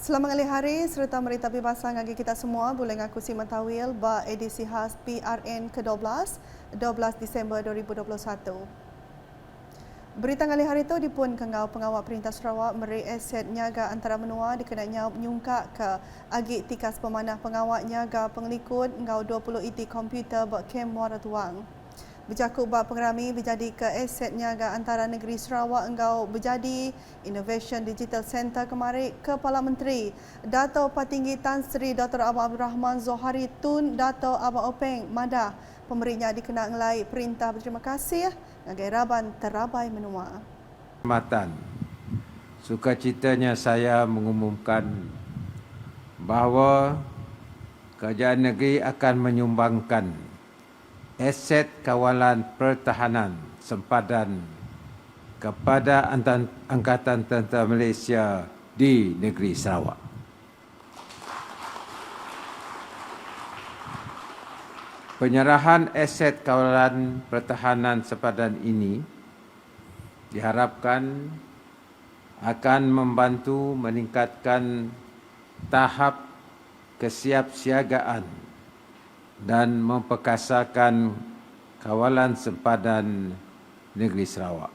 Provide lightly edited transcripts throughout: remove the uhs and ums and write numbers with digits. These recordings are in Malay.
Selamat hari hari serta merita bebasan bagi kita semua. Boleh ngaku si mentawil ba edisi khas PRN ke-12, 12 Disember 2021. Berita ngali hari itu dipun kengau pengawal Perintah Sarawak meri aset niaga antara menua dikenanya menyungkak ke agik tikas pemanah pengawal niaga penglikut ngau 20 IT komputer buat kem Muara Tuang. Berjakut bab pengerami berjadi ke aset niaga antara negeri Sarawak engkau berjadi Innovation Digital Center kemarin Kepala Menteri Dato' Patinggi Tan Sri Dr. Abang Abdul Rahman Zohari Tun Dato' Abang Openg Madah pemberinya dikena ngelai perintah berterima kasih ngagai raban terabai menua. Sukacitanya saya mengumumkan bahawa kerajaan negeri akan menyumbangkan aset kawalan pertahanan sempadan kepada Angkatan Tentera Malaysia di negeri Sarawak. Penyerahan aset kawalan pertahanan sempadan ini diharapkan akan membantu meningkatkan tahap kesiapsiagaan dan memperkasakan kawalan sempadan negeri Sarawak.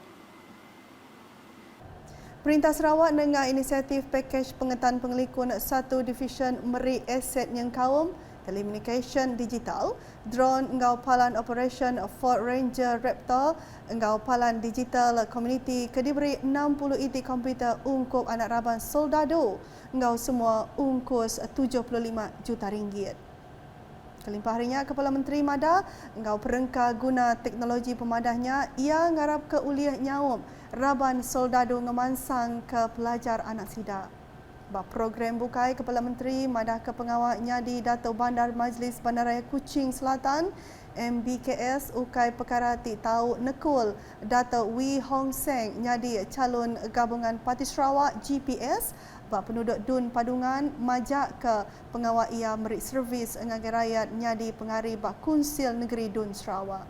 Perintah Sarawak dengan inisiatif pakej pengetan pengelikun satu division meri aset yang kaum, telecommunication digital, drone engau palan operation Ford Ranger Raptor, engau palan digital community ke diberi 60 IT komputer ungkup anak raban soldado, engau semua ungkus 75 juta ringgit. Kelimpah harinya Kepala Menteri Madah engau perengka guna teknologi pemadahnya ia ngarap ke uliah nyaum raban soldado ngemansang ke pelajar anak sidak. Bab program bukai Kepala Menteri Madah ke pengawal nyadi Dato' Bandar Majlis Bandaraya Kuching Selatan MBKS ukai perkara ti tau nekul Dato' Wee Hong Seng nyadi calon gabungan Parti Sarawak GPS bab penduduk Dun Padungan majak ke pengawal ia merik servis ngagai rakyat nyadi pengari bab Kunsil Negeri Dun Sarawak.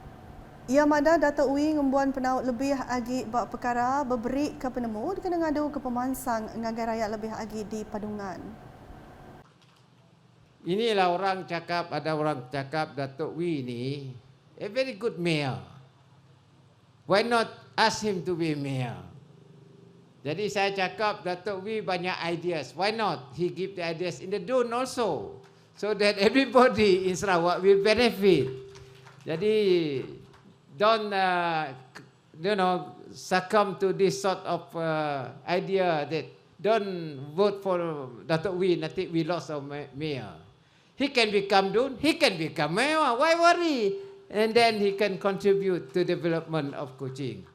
Ia madah Dato' Wee ngembuan penaut lebih agi bab perkara berberi ke penemu dikena ngadu ke pemansang ngagai rakyat lebih agi di Padungan. Inilah ada orang cakap Dato' Wee ni a very good mayor. Why not ask him to be mayor? Jadi saya cakap Dato' Wee banyak ideas. Why not he give the ideas in the Dun also, so that everybody in Sarawak will benefit. Jadi don't succumb to this sort of idea that don't vote for Dato' Wee, nanti we lost our mayor. He can become Dun, he can become mayor. Why worry? And then he can contribute to development of Kuching.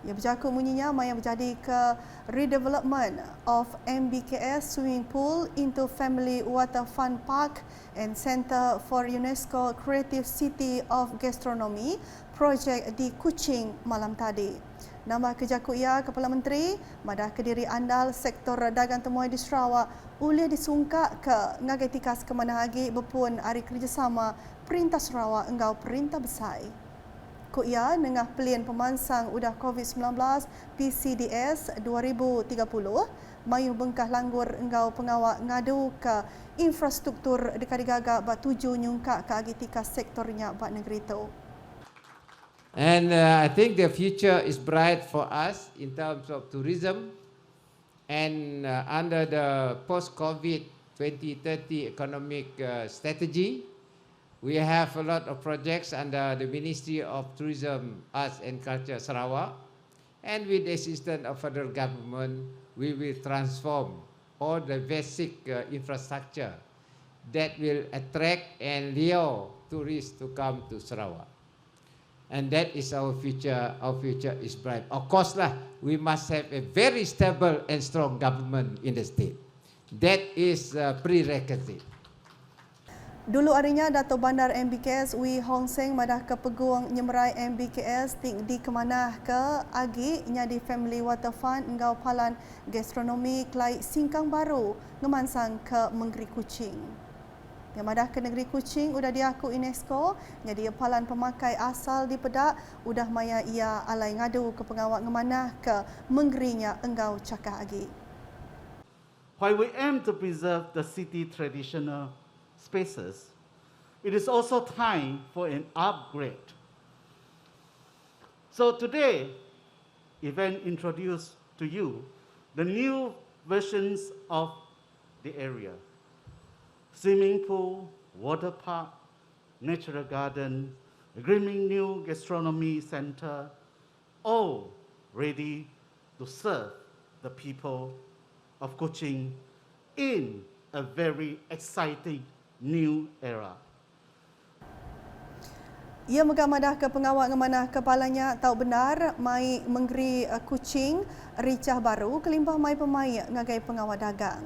Ia berjakut bunyinya maya berjadi ke redevelopment of MBKS swimming pool into family water fun park and Centre for UNESCO Creative City of Gastronomy projek di Kuching malam tadi. Nama kejakut ia Kepala Menteri Madah Kediri andal sektor dagang temuai di Sarawak ulih disungkak ke ngagai tikas ke mana lagi berpun hari kerjasama Perintah Sarawak engau Perintah Besar. Ko ia nengah pelian pemansang udah COVID-19 PCDS 2030 mayu bengkah langgur engau pengawal ngadu ke infrastruktur dekat digagak bak tuju nyungkak ke agitika sektornya bak negeri itu. And I think the future is bright for us in terms of tourism, and under the post-COVID 2030 economic strategy, we have a lot of projects under the Ministry of Tourism, Arts and Culture Sarawak, and with the assistance of federal government, we will transform all the basic infrastructure that will attract and lure tourists to come to Sarawak. And that is our future. Our future is bright. Of course lah, we must have a very stable and strong government in the state. That is a prerequisite. Dulu harinya Dato' Bandar MBKS Wee Hong Seng madah ke peguang nyemerai MBKS di kemanah ke agi nyadi family water fund engau palan gastronomi kelai Singkang Baru ngemansang ke Menggeri Kuching. Yang madah ke negeri Kuching udah diaku UNESCO jadi palan pemakai asal di Pedak udah maya ia alai ngadu ke pengawal ngemanah ke Menggerinya engau cakah agi. while we aim to preserve the city traditional spaces, it is also time for an upgrade. So today, event introduced to you the new versions of the area. Swimming pool, water park, natural garden, a gleaming new gastronomy center, all ready to serve the people of Kuching in a very exciting new era. Ia megamadah ke pengawal ngemanah kepalanya tahu benar mai menggeri Kuching ricah baru kelimpah mai pemai ngagai pengawal dagang.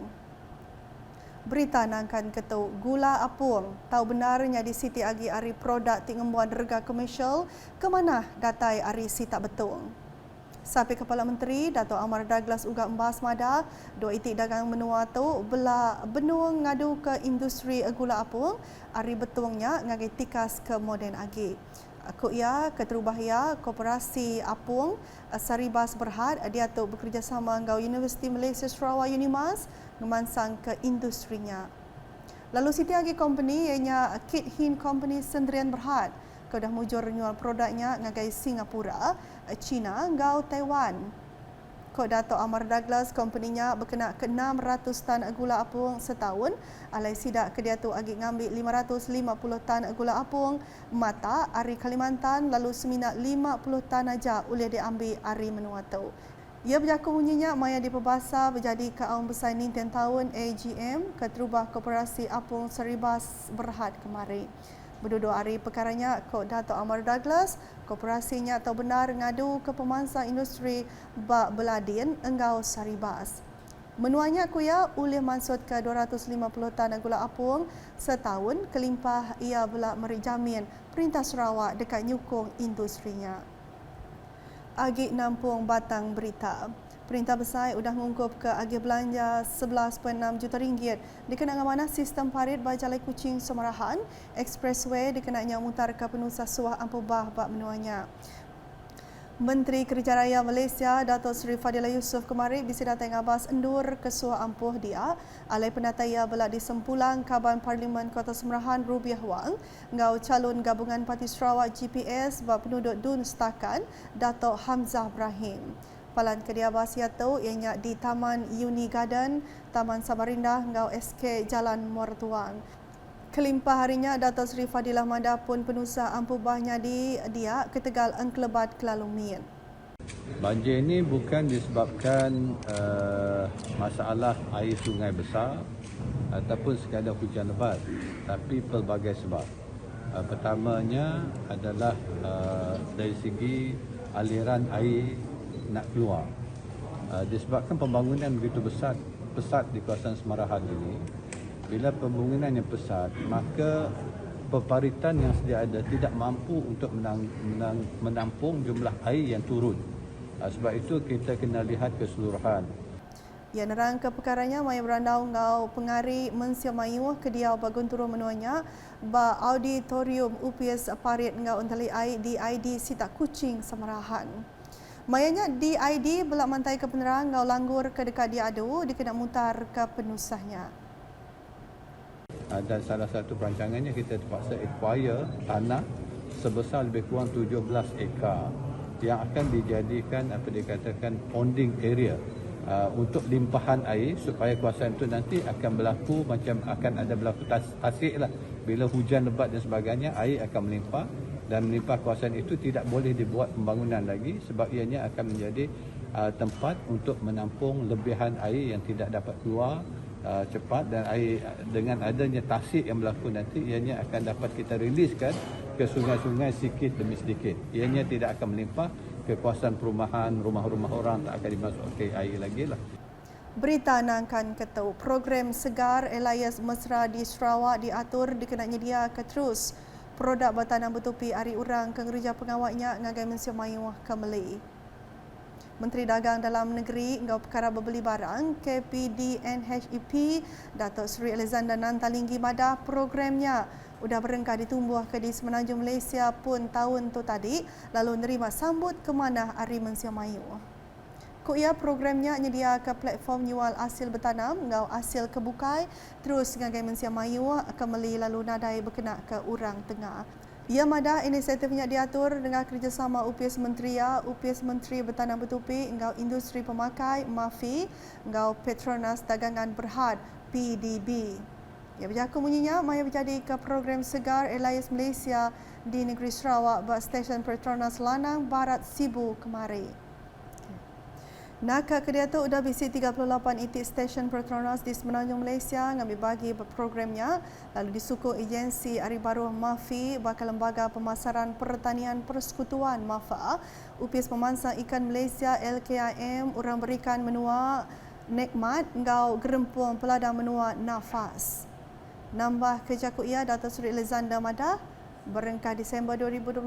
Berita nangkan ketu gula apung tahu benarnya di Siti Agi ari produk tingembuan rega komersial ke mana datai ari si tak betul. Sapi Kepala Menteri Dato' Amar Douglas uga membahas mada do itik dagang menua tu bela benuang ngadu ke industri gula apung ari betungnya ngagai tikas ke moden agi. Aku ia keterubah ia Koperasi Apung Saribas Berhad dia tu bekerjasama dengan Universiti Malaysia Sarawak Unimas ngemansang ke industrinya. Lalu Siti Agi Company ianya Kit Hin Company Sendirian Berhad kau dah mujur renewal produknya ngagai Singapura, China, ngau Taiwan. Kau Dato' Amar Douglas company-nya berkena ke 600 tan gula apung setahun. Alai sidak ke dia tu agi ngambil 550 tan gula apung mata ari Kalimantan lalu seminat 50 tan aja boleh diambil ari menua tu. Ia berjaku bunyinya maya di Perbasa berjadi ke awang besar ni 10 tahun AGM ke terubah Koperasi Apung Saribas Berhad kemari. Berduduk hari perkaranya, Kod Dato' Amar Douglas, koperasinya atau benar ngadu ke pemansang industri bak beladin enggau Saribas. Menuanya kuya oleh mansut ke 250 tan gula apung setahun kelimpah ia belak meri jamin Perintah Sarawak dekat nyukung industrinya. Agi nampung batang berita. Perintah Besar sudah mengungkup ke agi belanja 11.6 juta ringgit dikenang mana sistem parit Bajalai Kuching Semarahan Expressway dikenanya mutar ke penusah suah ampubah bak menuanya. Menteri Kerja Raya Malaysia Dato' Seri Fadilah Yusof kemarin bisi datang ngabas endur ke suah ampuh dia alai penataya belak di sempulang Kaban Parlimen Kota Semarahan Rubiah Wang ngau calon gabungan Parti Sarawak GPS bak penduduk Dun Setakan Dato' Hamzah Ibrahim. Palan kediabas iaitu ianya di Taman Uni Garden, Taman Samarindah, ngau SK Jalan Mortuang. Kelimpah harinya Dato' Seri Fadilah Manda pun penusah ampubahnya di dia ke Tegal Engkelebat Kelalumin. Banjir ini bukan disebabkan masalah air sungai besar ataupun sekadar hujan lebat, tapi pelbagai sebab. Pertamanya adalah dari segi aliran air nak keluar. Disebabkan pembangunan begitu pesat di kawasan Semarahan ini, bila pembangunan yang pesat, maka peparitan yang sedia ada tidak mampu untuk menampung jumlah air yang turun. Sebab itu kita kena lihat keseluruhan. Ya nerang ke perkaranya maya berandau ngau pengari mensia mayu ke dia bagun turun menuanya ba auditorium UPS parit ngau untali DID Sita Kuching Semarahan. Mayanya DID belak mantai ke penerang ngau langgur ke dekat dia adu dikena mutar ke penusahnya. Dan salah satu perancangannya kita terpaksa acquire tanah sebesar lebih kurang 17 ekar yang akan dijadikan apa dikatakan ponding area untuk limpahan air supaya kawasan itu nanti akan berlaku macam akan ada berlaku tasik lah. Bila hujan lebat dan sebagainya air akan melimpah dan melimpah kawasan itu tidak boleh dibuat pembangunan lagi sebab ianya akan menjadi tempat untuk menampung lebihan air yang tidak dapat keluar cepat dan air dengan adanya tasik yang berlaku nanti ianya akan dapat kita riliskan ke sungai-sungai sedikit demi sedikit. Ianya tidak akan melimpah ke kawasan perumahan, rumah-rumah orang tak akan dimasukkan air lagi lah. Berita nangkan ketau program Segar Elias Mesra di Sarawak diatur dikenanya dia ke terus produk batanan betupi ari urang ke gereja pengawaknya ngagai mensia mayu ke Melay. Menteri Dagang Dalam Negeri Engkau Perkara Berbeli Barang KPD NHEP Dato' Seri Alexander Nantalinggi madah programnya sudah berengkah ditumbuh ke di Semenanjung Malaysia pun tahun tu tadi lalu nerima sambut ke mana Ari Mensia Mayu. Ia programnya nyedia ke platform nyual hasil bertanam ngau hasil kebukai terus ngagai mensia mayu kemeli lalu nadai berkena ke urang tengah. Ia madah inisiatifnya diatur dengan kerjasama UPS Menteri Bertanam Bertupi ngau Industri Pemakai MAFI ngau Petronas Dagangan Berhad PDB. Ia berjaku bunyinya maya berjadi ke program Segar Elias Malaysia di negeri Sarawak buat stesen Petronas Lanang Barat Sibu kemari. Naka kedua udah bisi 38 itik stesen Petronas di Semenanjung Malaysia ngambil bagi programnya lalu disukung agensi Ari Baru MAFI bakal lembaga pemasaran pertanian persekutuan MAFA UPS Pemansang Ikan Malaysia LKIM urang berikan menua Nekmat ngau gerempuang peladang menua Nafas. Nambah kerja ia Dato' Seri Alexander Madah berengkah Disember 2021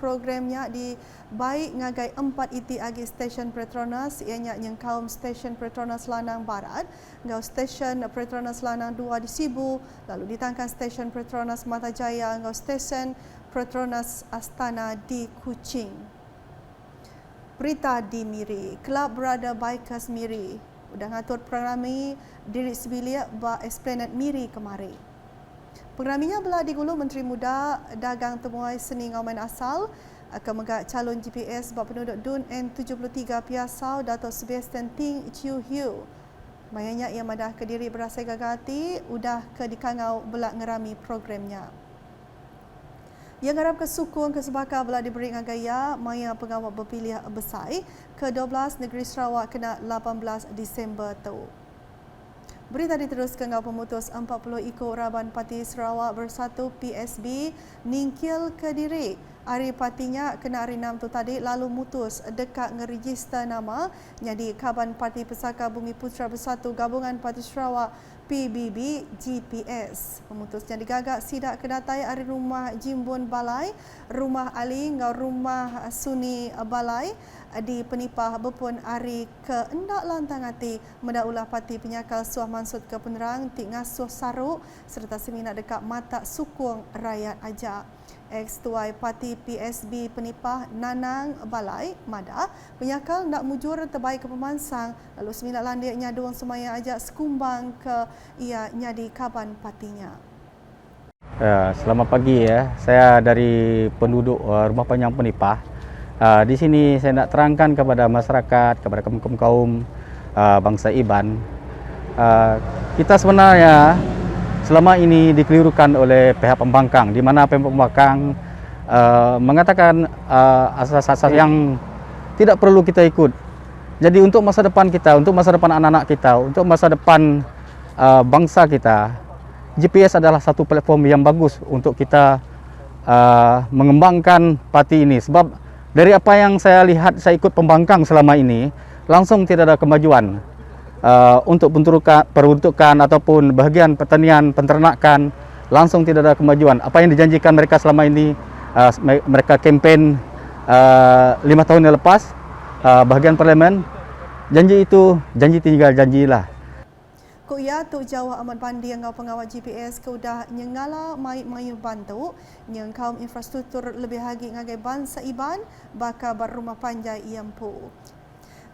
programnya dibaik ngagai 4 itik agi stesen Petronas ianya yang kaum stesen Petronas Lanang Barat ngau stesen Petronas Lanang 2 di Sibu lalu ditangkan stesen Petronas Matajaya ngau stesen Petronas Astana di Kuching. Berita di Miri, Kelab Brother Bikers Miri udah ngatur programi diri sebilik ba Esplanade Miri kemari. Programinya belah digulu Menteri Muda Dagang Temuai Seni Ngauman Asal akan megak calon GPS bab penduduk DUN N73 Piasau Dato' Sebastian Ting Chiu Hiu. Mayanya ia madah ke diri berasai gagati udah ke dikangau belah ngerami programnya. Yang harap kesukung kesebaka belah diberi ngagaya maya pengawal berpilih besai ke-12 negeri Sarawak kena 18 Disember tu. Berita diteruskan ngau pemutus 40 ikut Raban Parti Sarawak Bersatu PSB ningkil ke diri. Hari partinya kena hari 6 tu tadi lalu mutus dekat ngeregister nama jadi Kaban Parti Pesaka Bumi Putra Bersatu Gabungan Parti Sarawak PBB GPS. Pemutusnya digagak sidak kedatai ari rumah Jimbun Balai, rumah Ali ngau rumah Suni Balai di penipah berpun ari ke endak lantang hati mendaulah parti penyakal Suah Mansud ke penerang ti ngasuh saruk serta seminar dekat mata sukung rakyat aja. Ex-tuai parti PSB penipah Nanang Balai Mada penyakal nak mujur terbaik ke Pemansang lalu seminar landiknya duang semaya ajak sekumbang ke ia nyadi kaban partinya. Selamat pagi ya. Saya dari penduduk Rumah Panjang Penipah. Di sini saya nak terangkan kepada masyarakat, kepada kaum bangsa Iban. Kita sebenarnya selama ini dikelirukan oleh pihak pembangkang, di mana pihak pembangkang mengatakan asas-asas yang tidak perlu kita ikut. Jadi untuk masa depan kita, untuk masa depan anak-anak kita, untuk masa depan bangsa kita, GPS adalah satu platform yang bagus untuk kita mengembangkan parti ini. Sebab dari apa yang saya lihat, saya ikut pembangkang selama ini, langsung tidak ada kemajuan. Untuk peruntukan ataupun bahagian pertanian, penternakan, langsung tidak ada kemajuan. Apa yang dijanjikan mereka selama ini, mereka kempen 5 tahun yang lepas, bahagian parlimen, janji itu, janji tinggal janjilah. Ia Tuk Jawa Ahmad Pandi yang pengawal GPS keudah nyengala mayu bantu yang kaum infrastruktur lebih hagi ngagai bangsa Iban baka berumah panjai iampu.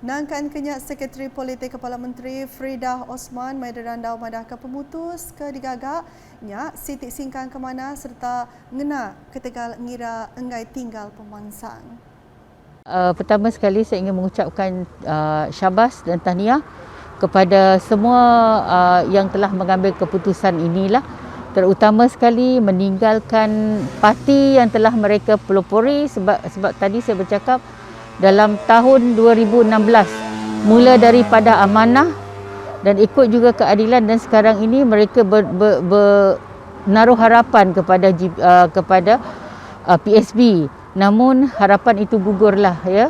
Nangkan kenyak Sekretari Politik Kepala Menteri Frida Osman Maidaran Dau madah ke pemutus ke digagak nyak sitik singkang ke mana serta ngena ketegal ngira enggai tinggal Pemansang. Pertama sekali saya ingin mengucapkan syabas dan tahniah kepada semua yang telah mengambil keputusan inilah, terutama sekali meninggalkan parti yang telah mereka pelopori sebab tadi saya bercakap dalam tahun 2016 mula daripada amanah dan ikut juga keadilan dan sekarang ini mereka menaruh harapan kepada PSB, namun harapan itu gugurlah ya,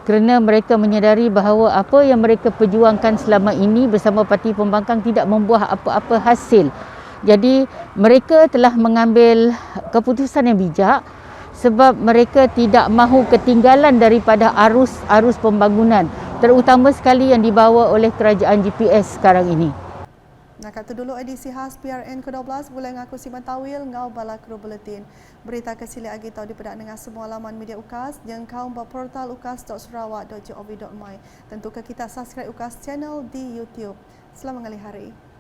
kerana mereka menyadari bahawa apa yang mereka perjuangkan selama ini bersama parti pembangkang tidak membuah apa-apa hasil. Jadi mereka telah mengambil keputusan yang bijak sebab mereka tidak mahu ketinggalan daripada arus pembangunan, terutama sekali yang dibawa oleh kerajaan GPS sekarang ini. Nak tu dulu edisi khas PRN ke-12 bulan aku si Matawil ngau bala kru buletin. Berita kesili agi tau dipedak dengan semua laman media UKAS jeung kaum ba portal ukas.sarawak.gov.my. Tentu ke kita subscribe UKAS channel di YouTube. Selamat mengalih hari.